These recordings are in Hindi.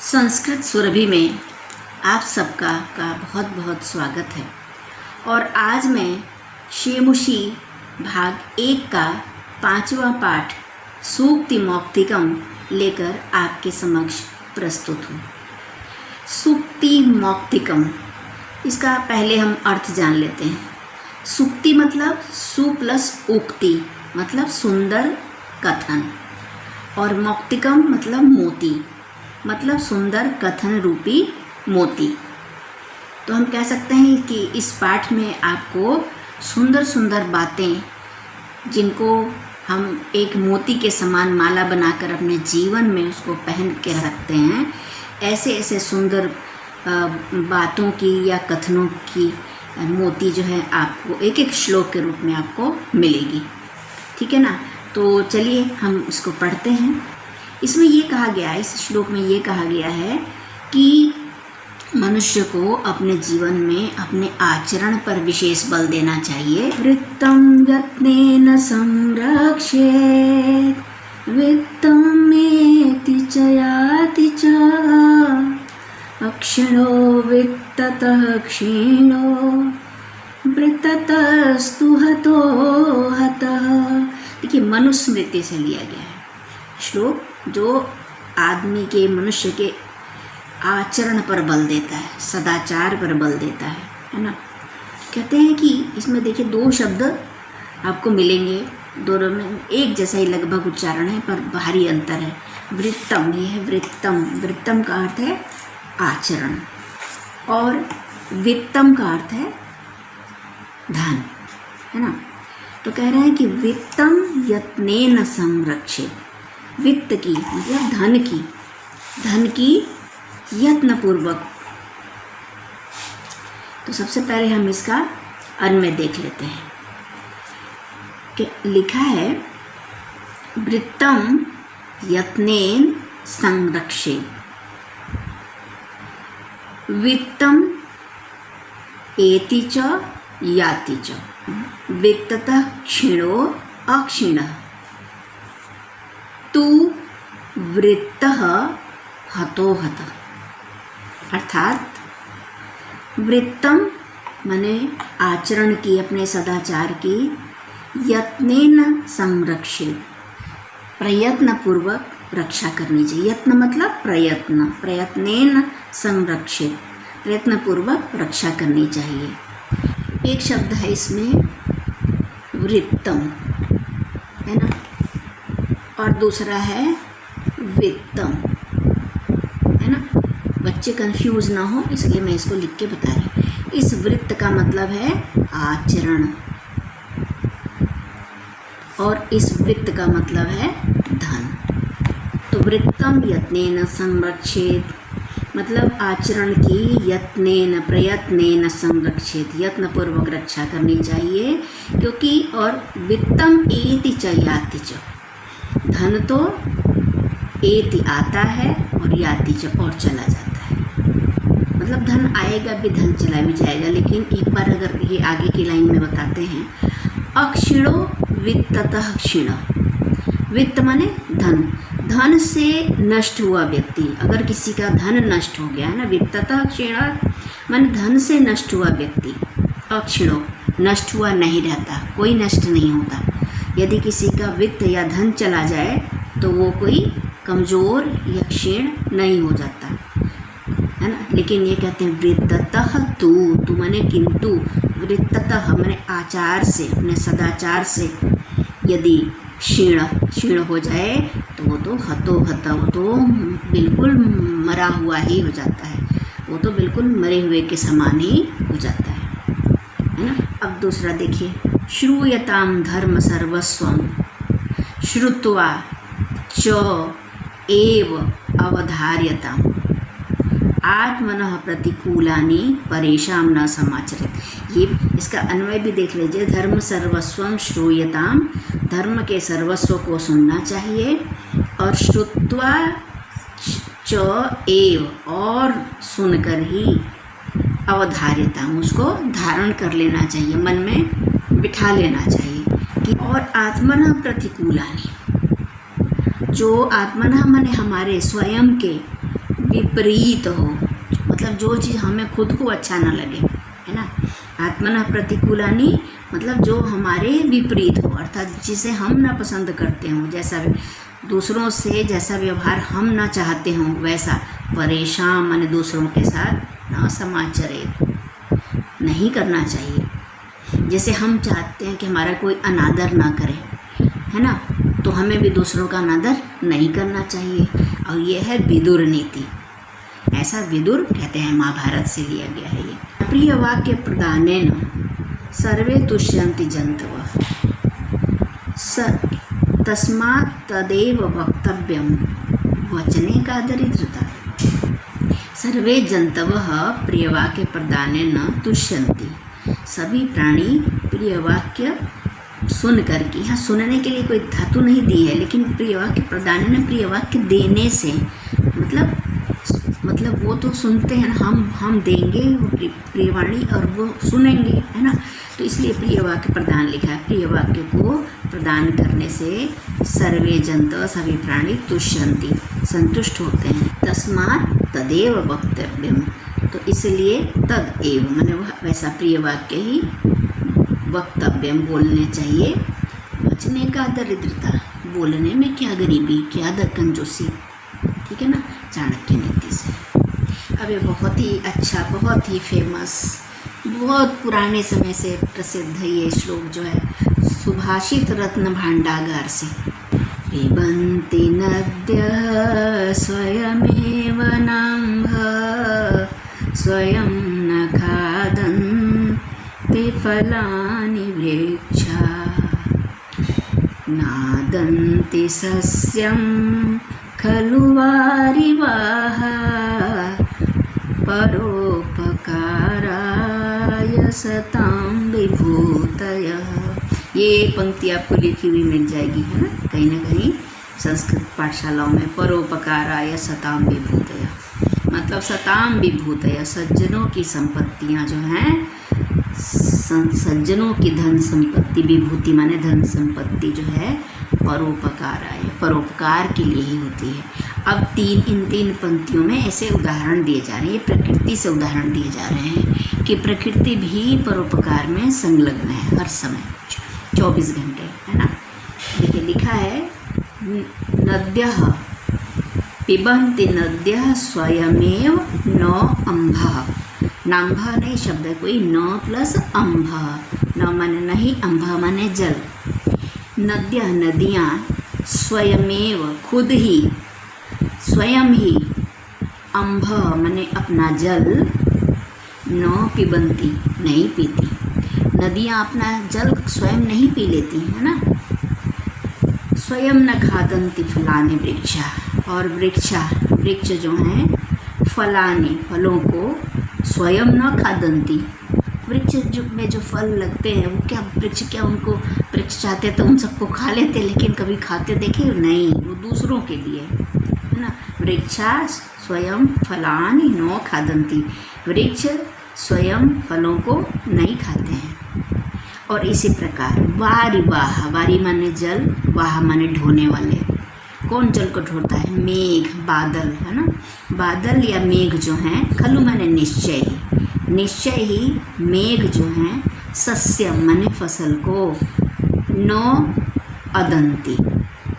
संस्कृत सुरभि में आप सबका बहुत बहुत स्वागत है। और आज मैं शेमुषी भाग 1 का 5वां पाठ सूक्ति मौक्तिकम लेकर आपके समक्ष प्रस्तुत हूँ। सूक्ति मौक्तिकम, इसका पहले हम अर्थ जान लेते हैं। सूक्ति मतलब सु प्लस उक्ति मतलब सुंदर कथन, और मौक्तिकम मतलब मोती मतलब सुंदर कथन रूपी मोती। तो हम कह सकते हैं कि इस पाठ में आपको सुंदर सुंदर बातें, जिनको हम एक मोती के समान माला बनाकर अपने जीवन में उसको पहन के रखते हैं, ऐसे ऐसे सुंदर बातों की या कथनों की मोती जो है आपको एक एक श्लोक के रूप में आपको मिलेगी। ठीक है ना। तो चलिए हम इसको पढ़ते हैं। इसमें ये कहा गया है, इस श्लोक में ये कहा गया है कि मनुष्य को अपने जीवन में अपने आचरण पर विशेष बल देना चाहिए। वृत्तम यत्नेन संरक्षेत् वित्तमेति च याति च अक्षिणो वित्ततः क्षीणो वृत्ततस्तु हतो हतः। देखिए, मनुस्मृति से लिया गया है श्लोक, जो आदमी के, मनुष्य के आचरण पर बल देता है, सदाचार पर बल देता है ना। कहते हैं कि इसमें देखिए 2 शब्द आपको मिलेंगे, दोनों में एक जैसा ही लगभग उच्चारण है पर भारी अंतर है। वृत्तम, ये है वृत्तम। वृत्तम का अर्थ है आचरण, और वित्तम का अर्थ है धन, है ना। तो कह रहे हैं कि वित्तम यत्नेन संरक्षित, वित्त की मतलब धन की यत्नपूर्वक। तो सबसे पहले हम इसका अन्वय देख लेते हैं कि लिखा है वृत्तम यत्नेन संरक्षेत् वित्तम एति च याति च वित्ततः क्षीणो अक्षीणः तु वृत्तः हतो हतः। अर्थात वृत्तम माने आचरण की, अपने सदाचार की, यत्नेन संरक्षित प्रयत्न पूर्वक रक्षा करनी चाहिए। यत्न मतलब प्रयत्न, प्रयत्नेन संरक्षित प्रयत्न पूर्वक रक्षा करनी चाहिए। एक शब्द है इसमें वृत्तम, है ना, और दूसरा है वित्तम, है ना। बच्चे कंफ्यूज ना हो इसलिए मैं इसको लिख के बता रही हूँ। इस वृत्त का मतलब है आचरण, और इस वित्त का मतलब है धन। तो वृत्तम यत्नेन संरक्षेत् मतलब आचरण की यत्नेन प्रयत्नेन संरक्षित, यत्नपूर्वक रक्षा करनी चाहिए, क्योंकि और वित्तम एति च याति च, धन तो एति आता है और याति च और चला जाता है। मतलब धन आएगा भी, धन चला भी जाएगा। लेकिन एक बार अगर ये आगे की लाइन में बताते हैं, अक्षीणो वित्ततः क्षीण। वित्त माने धन, धन से नष्ट हुआ व्यक्ति, अगर किसी का धन नष्ट हो गया है ना, वित्ततः क्षीण माने धन से नष्ट हुआ व्यक्ति। अक्षीणो नष्ट हुआ नहीं रहता, कोई नष्ट नहीं होता। यदि किसी का वित्त या धन चला जाए तो वो कोई कमज़ोर या क्षीण नहीं हो जाता, है ना। लेकिन ये कहते हैं वृत्ततः तू माने किंतु, वृत्ततः माने आचार से, अपने सदाचार से यदि क्षीण हो जाए तो वो तो हतो हत, वो तो बिल्कुल मरा हुआ ही हो जाता है, वो तो बिल्कुल मरे हुए के समान ही हो जाता है ना। अब दूसरा देखिए, श्रूयताम धर्म सर्वस्वम श्रुत्वा च एव अवधार्यताम आत्मनः प्रतिकूलानि परेशान न समाचरित। ये इसका अन्वय भी देख लीजिए। धर्म सर्वस्वम श्रूयताम, धर्म के सर्वस्व को सुनना चाहिए, और श्रुत्वा च एव और सुनकर ही अवधार्यताम उसको धारण कर लेना चाहिए, मन में बिठा लेना चाहिए कि और आत्मनः प्रतिकूलानि, जो आत्मनः माने हमारे स्वयं के विपरीत हो, मतलब जो चीज़ हमें खुद को अच्छा ना लगे, है ना। आत्मना प्रतिकूलानी मतलब जो हमारे विपरीत हो, अर्थात जिसे हम ना पसंद करते हों, जैसा दूसरों से जैसा व्यवहार हम ना चाहते हों वैसा। परेशान माने दूसरों के साथ ना समाचरित, नहीं करना चाहिए। जैसे हम चाहते हैं कि हमारा कोई अनादर ना करे, है ना, तो हमें भी दूसरों का अनादर नहीं करना चाहिए। और ये है विदुर नीति, ऐसा विदुर कहते हैं, महाभारत से लिया गया है ये। प्रिय वाक्य प्रदानेन सर्वे तुष्यन्ति जन्तवः तस्मात् तदेव वक्तव्यम वचने का दरिद्रता। सर्वे जन्तवः प्रियवाक्य प्रदानेन तुष्यन्ति, सभी प्राणी प्रियवाक्य सुन करके, यहाँ सुनने के लिए कोई धातु नहीं दी है, लेकिन प्रियवाक्य प्रदानेन प्रियवाक्य देने से मतलब वो तो सुनते हैं, हम देंगे वो प्रियवाणी और वो सुनेंगे, है ना। तो इसलिए प्रियवाक्य प्रदान लिखा है। प्रियवाक्य को प्रदान करने से सर्वे जंतव सभी प्राणी तुष्यन्ति संतुष्ट होते हैं। तस्मात् तदेव वक्तव्यम, तो इसलिए तद एव माने वह वैसा प्रियवाक्य ही वक्तव्यम बोलने चाहिए। बचने का दरिद्रता, बोलने में क्या गरीबी, क्या कंजूसी, ठीक है ना, चाणक्य नीति से। अब ये बहुत ही अच्छा, बहुत ही फेमस, बहुत पुराने समय से प्रसिद्ध ये श्लोक जो है सुभाषित रत्न भांडागार से। पिबन्ति नद्यः स्वयमेव नाम्भः स्वयं न खादन्ति फलानि वृक्षा नादन्ति सस्यं खलु वारिवाः परोपकाराय सतां विभूतयः। ये पंक्ति आपको लिखी हुई मिल जाएगी, है ना कहीं संस्कृत पाठशालाओं में। परोपकाराय सतां विभूतयः मतलब सतां विभूतयः, सज्जनों की संपत्तियाँ जो हैं, सज्जनों की धन संपत्ति, विभूति माने धन संपत्ति जो है परोपकाराय, परोपकार के लिए ही होती है। अब इन तीन पंक्तियों में ऐसे उदाहरण दिए जा रहे हैं, ये प्रकृति से उदाहरण दिए जा रहे हैं कि प्रकृति भी परोपकार में संलग्न है हर समय 24 घंटे, है ना। देखिए लिखा है नद्यः पिबन्ति नद्यः स्वयमेव न अम्भः। नाम्भः नहीं शब्द है कोई, न प्लस अम्भः, न माने नहीं, अम्भः माने जल। नद्यः नदियाँ, स्वयमेव खुद ही, स्वयं ही, अम्भ माने अपना जल, न पिबन्ति नहीं पीती। नदियाँ अपना जल स्वयं नहीं पी लेती, है ना। स्वयं न खादन्ति फलानि वृक्षा, और वृक्ष जो हैं फलानि फलों को स्वयं न खादन्ति। वृक्ष में जो फल लगते हैं वो क्या वृक्ष क्या उनको वृक्ष चाहते तो उन सबको खा लेते, लेकिन कभी खाते देखे नहीं, वो दूसरों के लिए, है ना। वृक्षा स्वयं फलानि न खादन्ति, वृक्ष स्वयं फलों को नहीं खाते हैं। और इसी प्रकार वारि वाह, वारी माने जल, वाह माने ढोने वाले। कौन जल को ढोता है? मेघ, बादल, है ना। बादल या मेघ जो हैं, खलु माने निश्चय ही, निश्चय ही मेघ जो हैं, सस्यम माने फसल को, न अदंती,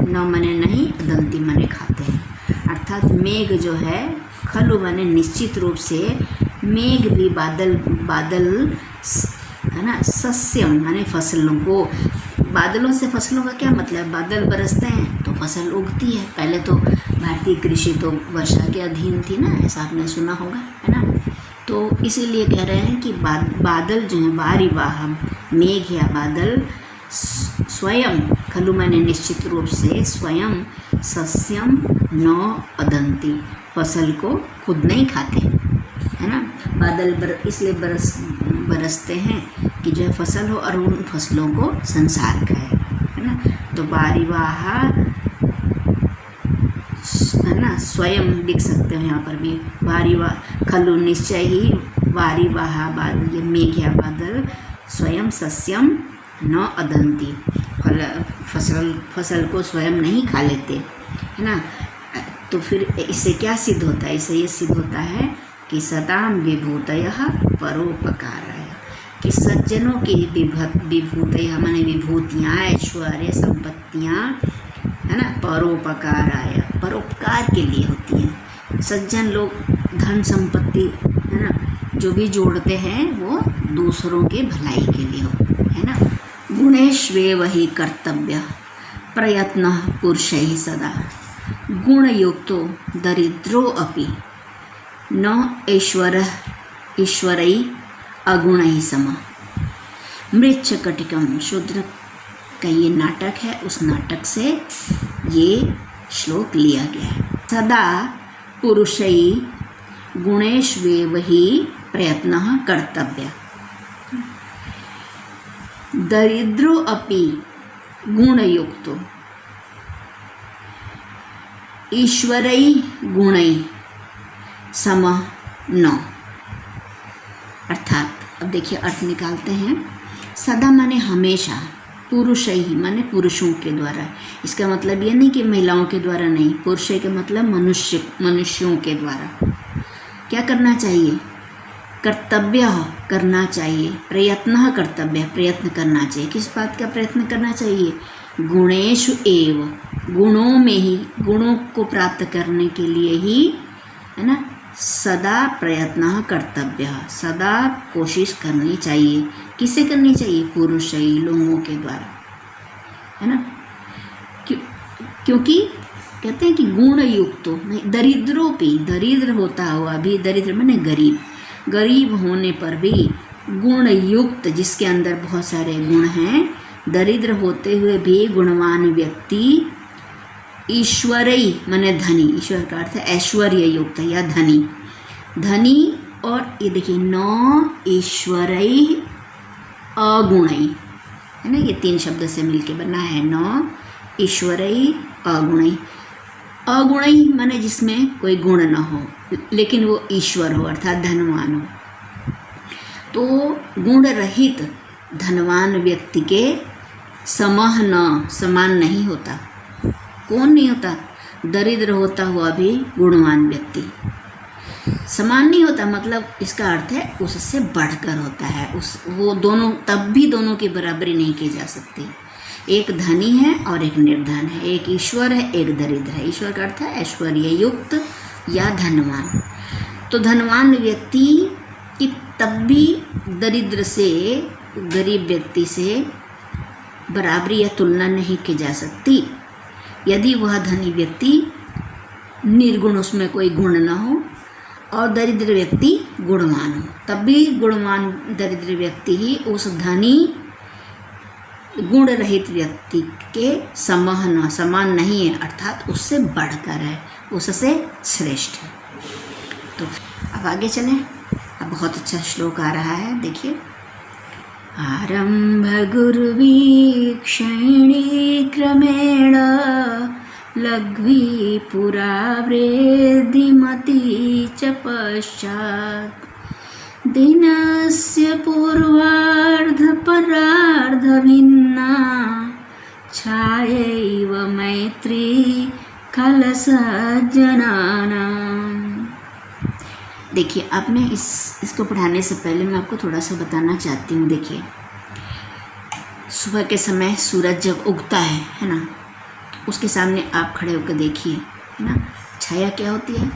न माने नहीं, अदंती माने खाते हैं। अर्थात मेघ जो है, खलु माने निश्चित रूप से, मेघ भी बादल है ना, सस्यम माने फसलों को। बादलों से फसलों का क्या मतलब? बादल बरसते हैं तो फसल उगती है। पहले तो भारतीय कृषि तो वर्षा के अधीन थी ना, ऐसा आपने सुना होगा, है ना। तो इसीलिए कह रहे हैं कि बादल जो है, वारि वाह, मेघ या बादल, स्वयं खलु माने निश्चित रूप से, स्वयं सस्यम न अदंती, फसल को खुद नहीं खाते, है ना। बादल इसलिए बरसते हैं कि जो फसल हो और उन फसलों को संसार खाए, है ना। तो वारि वाह, है ना, स्वयं लिख सकते हो यहाँ पर भी। वारि वाह खलु निश्चय ही, वारि वाह बादल, ये मेघ या बादल, स्वयं सस्यम न अदंती, फसल को स्वयं नहीं खा लेते, है ना। तो फिर इससे क्या सिद्ध होता है? इससे ये सिद्ध होता है कि सदाम विभूतयः परोपकाराय, कि सज्जनों की विभूतयः माने विभूतियाँ, ऐश्वर्य, संपत्तियाँ, है ना, परोपकाराय, परोपकार के लिए होती हैं। सज्जन लोग धन संपत्ति, है ना, जो भी जोड़ते हैं वो दूसरों के भलाई के लिए हो, है ना। गुणेष्वेव हि कर्तव्य प्रयत्न पुरुषैः सदा, गुणयुक्तो दरिद्रो अपि न ईश्वरै अगुणैः समः। मृच्छकटिकम शूद्र का ये नाटक है, उस नाटक से ये श्लोक लिया गया है। सदा पुरुषैः गुणेष्वेव हि प्रयत्नः कर्तव्यः, दरिद्रो अपि गुणयुक्तो ईश्वरै गुणै समः न। अर्थात अब देखिए अर्थ निकालते हैं। सदा माने हमेशा, पुरुष ही माने पुरुषों के द्वारा। इसका मतलब ये नहीं कि महिलाओं के द्वारा नहीं, पुरुष का मतलब मनुष्यों के द्वारा क्या करना चाहिए? कर्तव्य करना चाहिए, प्रयत्न कर्तव्य, प्रयत्न करना चाहिए। किस बात का प्रयत्न करना चाहिए? गुणेषु एव, गुणों में ही, गुणों को प्राप्त करने के लिए ही, है ना, सदा प्रयत्न कर्तव्य, सदा कोशिश करनी चाहिए। किससे करनी चाहिए? पुरुष ही, लोगों के द्वारा, है ना। क्योंकि कहते हैं कि गुण युक्त नहीं, दरिद्रोपि, दरिद्र होता हुआ भी, दरिद्र माने गरीब, गरीब होने पर भी गुण युक्त, जिसके अंदर बहुत सारे गुण हैं, दरिद्र होते हुए भी गुणवान व्यक्ति ईश्वरई माने धनी, ईश्वर का अर्थ है ऐश्वर्य युक्त या धनी, धनी। और ये देखिए न ईश्वरई अगुणई, है ना, ये तीन शब्द से मिलके बना है। न ईश्वरई अगुणई, अगुणई माने जिसमें कोई गुण न हो लेकिन वो ईश्वर हो अर्थात धनवान हो। तो गुण रहित धनवान व्यक्ति के समह न, समान नहीं होता। कौन नहीं होता? दरिद्र होता हुआ भी गुणवान व्यक्ति समान नहीं होता। मतलब इसका अर्थ है उससे बढ़कर होता है। वो दोनों तब भी दोनों की बराबरी नहीं की जा सकती। एक धनी है और एक निर्धन है, एक ईश्वर है, एक दरिद्र है। ईश्वर का अर्थ है ऐश्वर्य युक्त या धनवान। तो धनवान व्यक्ति की तब भी दरिद्र से, गरीब व्यक्ति से बराबरी या तुलना नहीं की जा सकती यदि वह धनी व्यक्ति निर्गुण, उसमें कोई गुण न हो, और दरिद्र व्यक्ति गुणवान हो। तब भी गुणवान दरिद्र व्यक्ति ही उस धनी गुण रहित व्यक्ति के समान नहीं है, अर्थात उससे बढ़कर है, उससे श्रेष्ठ है। तो अब आगे चलें। अब बहुत अच्छा श्लोक आ रहा है, देखिए। आरंभ गुरुवीक्षणी क्रमेण लघ्वी पुरा वृद्धिमती च पश्चात् दिनस्य पूर्वार्ध परार्ध भिन्ना छायैव मैत्री खलसज्जनानाम्। देखिए, अब मैं इसको पढ़ाने से पहले मैं आपको थोड़ा सा बताना चाहती हूँ। देखिए, सुबह के समय सूरज जब उगता है ना, उसके सामने आप खड़े होकर देखिए, है ना, छाया क्या होती है?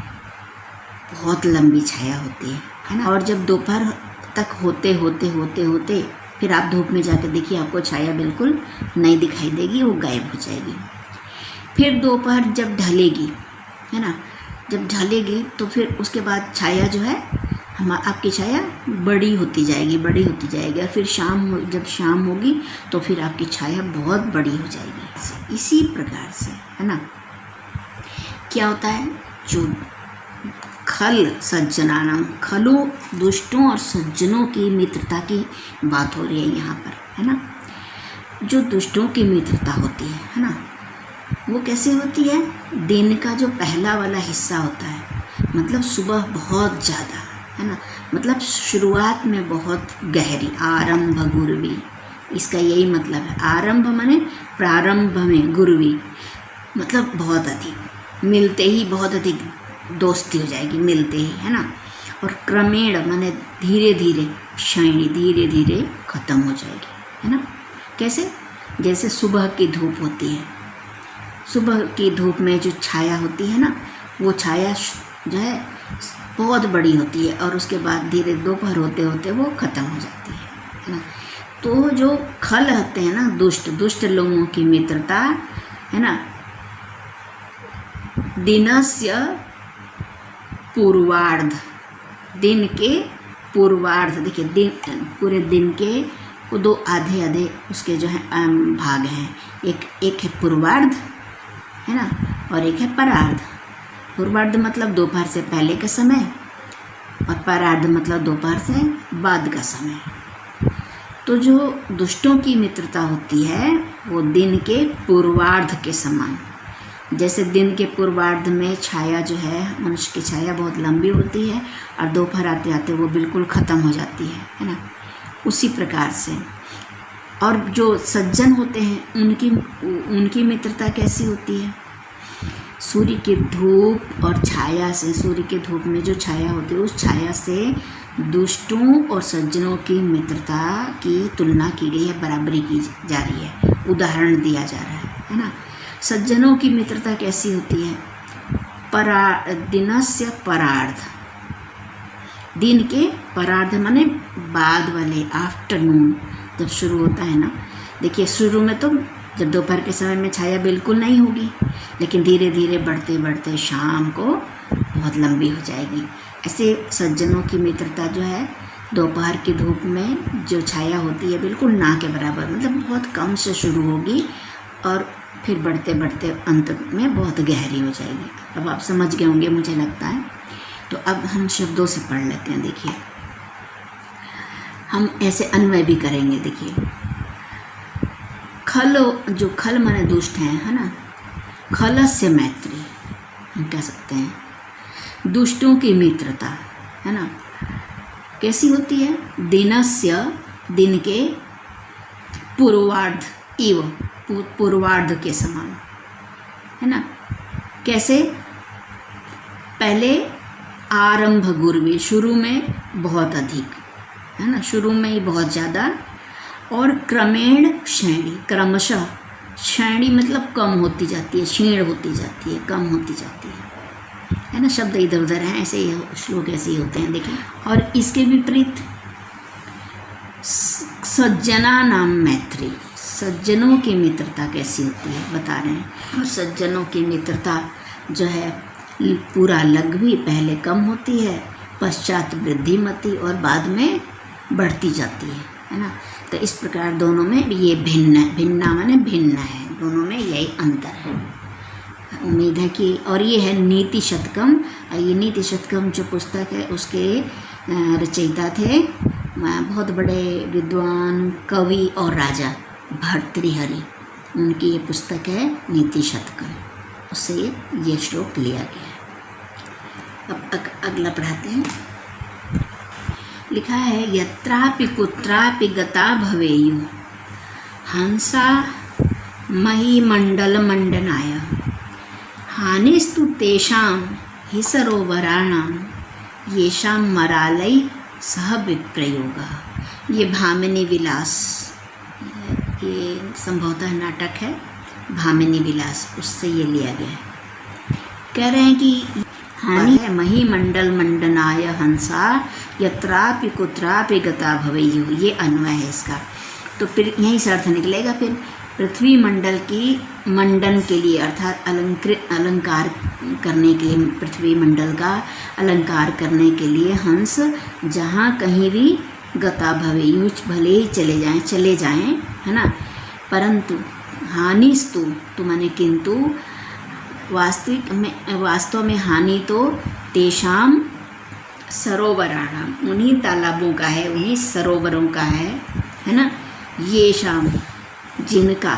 बहुत लंबी छाया होती है ना। और जब दोपहर तक होते होते फिर आप धूप में जाकर देखिए, आपको छाया बिल्कुल नहीं दिखाई देगी, वो गायब हो जाएगी। फिर दोपहर जब ढलेगी, है ना, जब ढलेगी तो फिर उसके बाद छाया जो है, आपकी छाया बड़ी होती जाएगी और फिर जब शाम होगी तो फिर आपकी छाया बहुत बड़ी हो जाएगी। इसी प्रकार से, है ना, क्या होता है? जो खल सज्जनानाम, खलो दुष्टों और सज्जनों की मित्रता की बात हो रही है यहाँ पर, है ना। जो दुष्टों की मित्रता होती है ना, वो कैसे होती है? दिन का जो पहला वाला हिस्सा होता है, मतलब सुबह बहुत ज़्यादा, है ना, मतलब शुरुआत में बहुत गहरी, आरंभ गुरुवी, इसका यही मतलब है। आरंभ माने प्रारंभ में, गुरुवी मतलब बहुत अधिक, मिलते ही बहुत अधिक दोस्ती हो जाएगी, मिलते ही, है ना। और क्रमेण माने धीरे धीरे, क्षणी धीरे धीरे खत्म हो जाएगी, है ना। कैसे? जैसे सुबह की धूप होती है, सुबह की धूप में जो छाया होती है ना, वो छाया जो है बहुत बड़ी होती है और उसके बाद धीरे दोपहर होते होते वो ख़त्म हो जाती है ना। तो जो खल होते हैं ना, दुष्ट लोगों की मित्रता, है ना, दिनस्य पूर्वार्ध, दिन के पूर्वार्ध, देखिए दिन, पूरे दिन के वो दो आधे आधे उसके जो है भाग हैं। एक है पूर्वार्ध, है ना, और एक है परार्ध। पूर्वार्ध मतलब दोपहर से पहले का समय और परार्ध मतलब दोपहर से बाद का समय। तो जो दुष्टों की मित्रता होती है वो दिन के पूर्वार्ध के समान। जैसे दिन के पूर्वार्ध में छाया जो है, मनुष्य की छाया बहुत लंबी होती है और दोपहर आते आते वो बिल्कुल ख़त्म हो जाती है ना, उसी प्रकार से। और जो सज्जन होते हैं उनकी मित्रता कैसी होती है? सूर्य की धूप और छाया से, सूर्य की धूप में जो छाया होती है उस छाया से दुष्टों और सज्जनों की मित्रता की तुलना की गई है, बराबरी की जा रही है, उदाहरण दिया जा रहा है ना। सज्जनों की मित्रता कैसी होती है? दिनस्य परार्ध, दिन के परार्ध माने बाद वाले, आफ्टरनून जब शुरू होता है ना। देखिए शुरू में तो जब दोपहर के समय में छाया बिल्कुल नहीं होगी, लेकिन धीरे धीरे बढ़ते बढ़ते शाम को बहुत लंबी हो जाएगी। ऐसे सज्जनों की मित्रता जो है दोपहर की धूप में जो छाया होती है बिल्कुल ना के बराबर, मतलब बहुत कम से शुरू होगी और फिर बढ़ते बढ़ते अंत में बहुत गहरी हो जाएगी। अब आप समझ गए होंगे मुझे लगता है। तो अब हम शब्दों से पढ़ लेते हैं। देखिए हम ऐसे अन्वय भी करेंगे। देखिए जो खल माने दुष्ट हैं, है ना, खलस्य मैत्री हम कह सकते हैं। दुष्टों की मित्रता, है ना, कैसी होती है? दिनस्य, दिन के पूर्वार्ध इव, पूर्वार्ध के समान, है ना। कैसे? पहले आरंभ गुर्वे, शुरू में बहुत अधिक, है ना, शुरू में ही बहुत ज़्यादा। और क्रमेण श्रेणी, क्रमशः, श्रेणी मतलब कम होती जाती है, क्षीण होती जाती है, कम होती जाती है ना। शब्द इधर उधर हैं, ऐसे ही श्लोक ऐसे ही होते हैं। देखिए और इसके विपरीत सज्जना नाम मैत्री, सज्जनों की मित्रता कैसी होती है बता रहे हैं। और सज्जनों की मित्रता जो है पूरा लघ्वी, पहले कम होती है, पश्चात वृद्धिमती और बाद में बढ़ती जाती है ना। तो इस प्रकार दोनों में ये भिन्ना माने भिन्न है, दोनों में यही अंतर है। उम्मीद है कि, और ये है नीति शतकम। ये नीति शतकम जो पुस्तक है उसके रचयिता थे बहुत बड़े विद्वान कवि और राजा भर्तृहरि, उनकी ये पुस्तक है नीति शतकम, उससे ये श्लोक लिया गया है। अब अगला पढ़ाते हैं। लिखा है यत्रापि कुत्रापि गता भवेयु हंसा महीमण्डलमण्डनाय हानिस्तु तेषां हि सरोवराणां येषां मरालै सह विप्रयोगः। ये भामिनी विलास, ये संभवतः नाटक है भामिनी विलास, उससे ये लिया गया है। कह रहे हैं कि हानि है महीमण्डल मंडनाय हंसा यत्रापि कुत्रापि गता भवेयु, ये अन्वय है इसका। तो फिर यहीं से अर्थ निकलेगा। फिर पृथ्वी मंडल की मंडन के लिए, अर्थात अलंकार करने के लिए, पृथ्वी मंडल का अलंकार करने के लिए हंस जहाँ कहीं भी गता भवेयु, भले ही चले जाएं, है ना, परंतु हानिस्तु तो माने किंतु, वास्तव में हानि तो तेषाम सरोवराणाम, उन्हीं तालाबों का है, उन्हीं सरोवरों का है ना, ये शाम जिनका,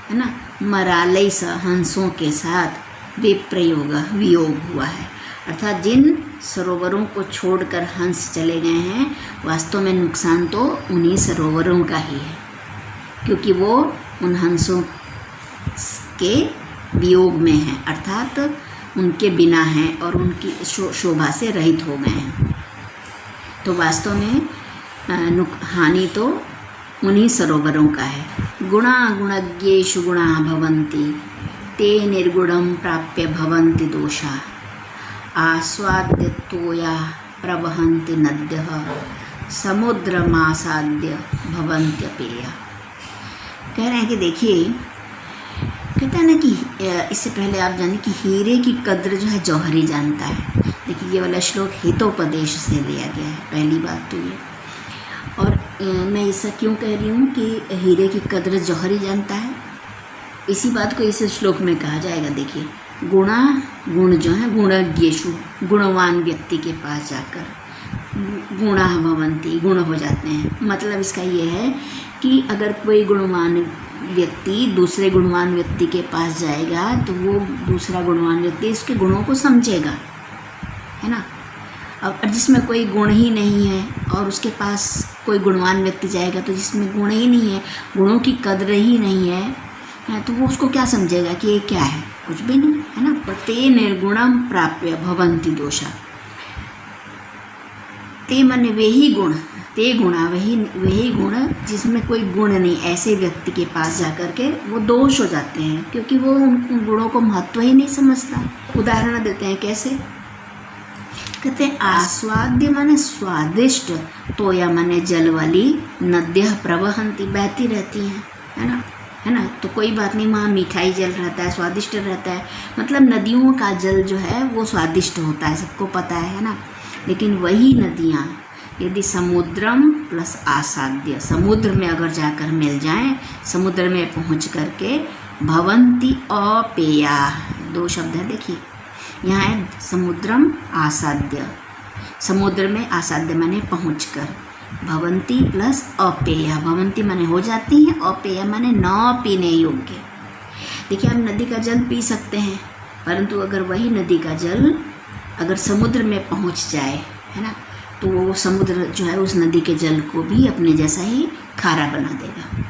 है ना, मरालय स हंसों के साथ वियोग हुआ है। अर्थात जिन सरोवरों को छोड़कर हंस चले गए हैं, वास्तव में नुकसान तो उन्हीं सरोवरों का ही है, क्योंकि वो उन हंसों के वियोग में है। अर्थात उनके बिना हैं और उनकी शोभा से रहित हो गए हैं। तो वास्तव में हानि तो उन्हीं सरोवरों का है। गुणा गुणज्ञेषु गुणा भवन्ति ते निर्गुणं प्राप्य भवन्ति दोषा आस्वाद्य तोया प्रवहन्ति नद्यः समुद्रमासाद्य भवन्त्यपेया। कह रहे हैं कि देखिए, कहते हैं ना कि इससे पहले आप जाने कि हीरे की कद्र जो है जौहरी जानता है। देखिए ये वाला श्लोक हितोपदेश से लिया गया है, पहली बात तो ये। और मैं ऐसा क्यों कह रही हूँ कि हीरे की कद्र जौहरी जानता है, इसी बात को इस श्लोक में कहा जाएगा। देखिए गुण जो है गुणज्ञेषु, गुणवान व्यक्ति के पास जाकर गुणा भवन्ति, गुण हो जाते हैं। मतलब इसका ये है कि अगर कोई गुणवान व्यक्ति दूसरे गुणवान व्यक्ति के पास जाएगा तो वो दूसरा गुणवान व्यक्ति उसके गुणों को समझेगा, है ना। अब जिसमें कोई गुण ही नहीं है और उसके पास कोई गुणवान व्यक्ति जाएगा तो जिसमें गुण ही नहीं है, गुणों की कद्र ही नहीं है, तो वो उसको क्या समझेगा कि ये क्या है, कुछ भी नहीं, है ना। ते निर्गुणम प्राप्य भवन्ति दोषा, ते माने वे ही गुण, ते गुणा वही गुण जिसमें कोई गुण नहीं, ऐसे व्यक्ति के पास जाकर के वो दोष हो जाते हैं, क्योंकि वो उन गुणों को महत्व ही नहीं समझता। उदाहरण देते हैं, कैसे कहते हैं, आस्वाद्य माने स्वादिष्ट, तोया माने जल वाली, नद्यः प्रवहन्ति बहती रहती हैं, है ना। तो कोई बात नहीं, वहाँ मीठाई जल रहता है, स्वादिष्ट रहता है, मतलब नदियों का जल जो है वो स्वादिष्ट होता है, सबको पता है ना। लेकिन वही नदियाँ यदि समुद्रम प्लस आसाद्य, समुद्र में अगर जाकर मिल जाएं, समुद्र में पहुँच करके भवन्ति अपेया, दो शब्द है देखिए, यहाँ है समुद्रम आसाद्य, समुद्र में आसाद्य माने पहुँच कर, भवन्ति प्लस अपेया, भवन्ति माने हो जाती हैं, अपेया माने न पीने योग्य। देखिए आप नदी का जल पी सकते हैं, परंतु अगर वही नदी का जल अगर समुद्र में पहुंच जाए, है ना, तो वो समुद्र जो है उस नदी के जल को भी अपने जैसा ही खारा बना देगा।